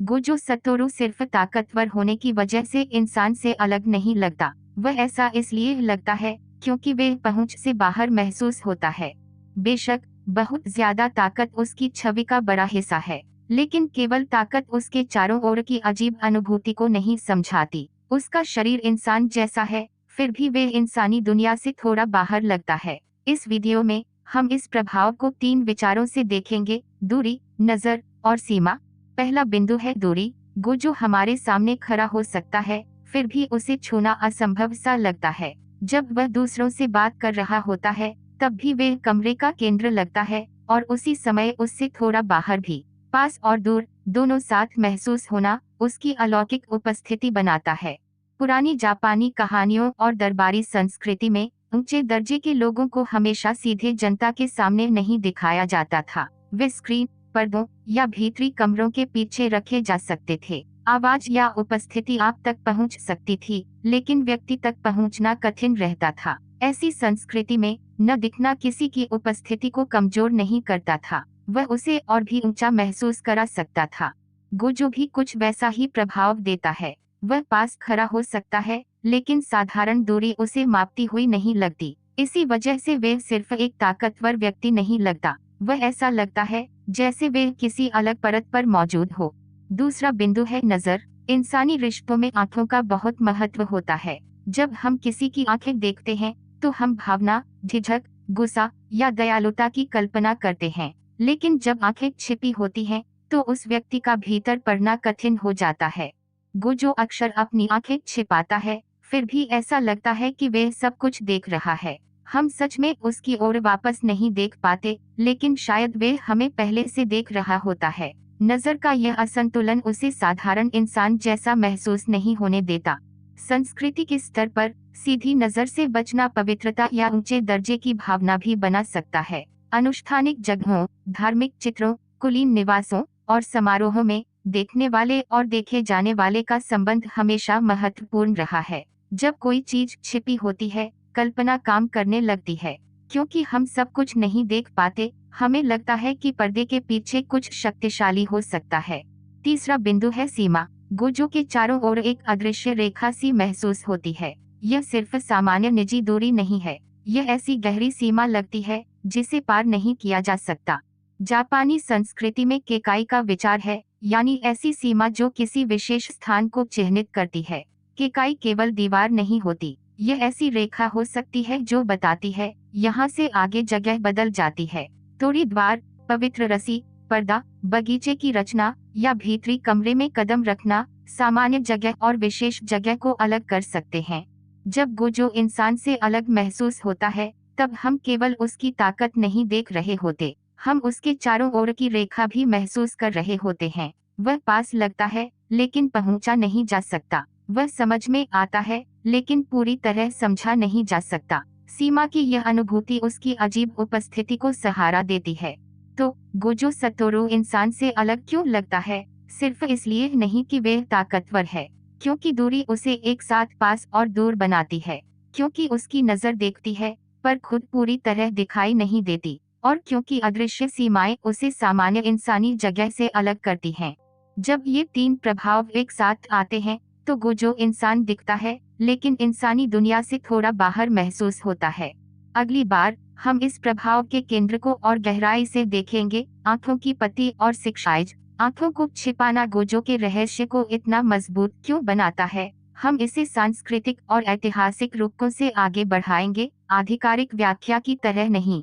Gojo Satoru सिर्फ ताकतवर होने की वजह से इंसान से अलग नहीं लगता। वह ऐसा इसलिए लगता है क्योंकि वे पहुंच से बाहर महसूस होता है। बेशक बहुत ज्यादा ताकत उसकी छवि का बड़ा हिस्सा है, लेकिन केवल ताकत उसके चारों ओर की अजीब अनुभूति को नहीं समझाती। उसका शरीर इंसान जैसा है, फिर भी वे इंसानी दुनिया से थोड़ा बाहर लगता है। इस वीडियो में हम इस प्रभाव को 3 विचारों से देखेंगे: दूरी, नजर और सीमा। पहला बिंदु है दूरी। गोजो हमारे सामने खड़ा हो सकता है, फिर भी उसे छूना असंभव सा लगता है। जब वह दूसरों से बात कर रहा होता है, तब भी वह कमरे का केंद्र लगता है, और उसी समय उससे थोड़ा बाहर भी। पास और दूर दोनों साथ महसूस होना उसकी अलौकिक उपस्थिति बनाता है। पुरानी जापानी कहानियों और दरबारी संस्कृति में ऊंचे दर्जे के लोगों को हमेशा सीधे जनता के सामने नहीं दिखाया जाता था। वे स्क्रीन, पर्दों या भीतरी कमरों के पीछे रखे जा सकते थे। आवाज या उपस्थिति आप तक पहुंच सकती थी, लेकिन व्यक्ति तक पहुंचना कठिन रहता था। ऐसी संस्कृति में न दिखना किसी की उपस्थिति को कमजोर नहीं करता था, वह उसे और भी ऊंचा महसूस करा सकता था। गोजो भी कुछ वैसा ही प्रभाव देता है। वह पास खड़ा हो सकता है, लेकिन साधारण दूरी उसे मापती हुई नहीं लगती। इसी वजह से वे सिर्फ एक ताकतवर व्यक्ति नहीं लगता, वह ऐसा लगता है जैसे वे किसी अलग परत पर मौजूद हो। दूसरा बिंदु है नजर। इंसानी रिश्तों में आंखों का बहुत महत्व होता है। जब हम किसी की आंखें देखते हैं, तो हम भावना, झिझक, गुस्सा या दयालुता की कल्पना करते हैं। लेकिन जब आंखें छिपी होती हैं, तो उस व्यक्ति का भीतर पढ़ना कठिन हो जाता है। गोजो अक्सर अपनी आंखें छिपाता है, फिर भी ऐसा लगता है कि वह सब कुछ देख रहा है। हम सच में उसकी ओर वापस नहीं देख पाते, लेकिन शायद वे हमें पहले से देख रहा होता है। नजर का यह असंतुलन उसे साधारण इंसान जैसा महसूस नहीं होने देता। संस्कृति के स्तर पर सीधी नजर से बचना पवित्रता या ऊंचे दर्जे की भावना भी बना सकता है। अनुष्ठानिक जगहों, धार्मिक चित्रों, कुलीन निवासों और समारोहों में देखने वाले और देखे जाने वाले का संबंध हमेशा महत्वपूर्ण रहा है। जब कोई चीज छिपी होती है, कल्पना काम करने लगती है। क्योंकि हम सब कुछ नहीं देख पाते, हमें लगता है कि पर्दे के पीछे कुछ शक्तिशाली हो सकता है। तीसरा बिंदु है सीमा। गोजो के चारों ओर एक अदृश्य रेखा सी महसूस होती है। यह सिर्फ सामान्य निजी दूरी नहीं है, यह ऐसी गहरी सीमा लगती है जिसे पार नहीं किया जा सकता। जापानी संस्कृति में केकाई का विचार है, यानी ऐसी सीमा जो किसी विशेष स्थान को चिह्नित करती है। केकाई केवल दीवार नहीं होती, यह ऐसी रेखा हो सकती है जो बताती है यहाँ से आगे जगह बदल जाती है। तोड़ी द्वार, पवित्र रस्सी, पर्दा, बगीचे की रचना या भीतरी कमरे में कदम रखना सामान्य जगह और विशेष जगह को अलग कर सकते हैं। जब गोजो इंसान से अलग महसूस होता है, तब हम केवल उसकी ताकत नहीं देख रहे होते, हम उसके चारों ओर की रेखा भी महसूस कर रहे होते हैं। वह पास लगता है, लेकिन पहुंचा नहीं जा सकता। वह समझ में आता है, लेकिन पूरी तरह समझा नहीं जा सकता। सीमा की यह अनुभूति उसकी अजीब उपस्थिति को सहारा देती है। तो गोजो सतोरू इंसान से अलग क्यों लगता है? सिर्फ इसलिए नहीं कि वह ताकतवर है, क्योंकि दूरी उसे एक साथ पास और दूर बनाती है। क्योंकि उसकी नजर देखती है, पर खुद पूरी तरह दिखाई नहीं देती। और क्योंकि अदृश्य सीमाएं उसे सामान्य इंसानी जगह से अलग करती हैं। जब ये 3 प्रभाव एक साथ आते हैं, तो गोजो इंसान दिखता है, लेकिन इंसानी दुनिया से थोड़ा बाहर महसूस होता है। अगली बार हम इस प्रभाव के केंद्र को और गहराई से देखेंगे। आंखों की पट्टी और शिक्षाएं। आंखों को छिपाना गोजो के रहस्य को इतना मजबूत क्यों बनाता है? हम इसे सांस्कृतिक और ऐतिहासिक रूपों से आगे बढ़ाएंगे, आधिकारिक व्याख्या की तरह नहीं।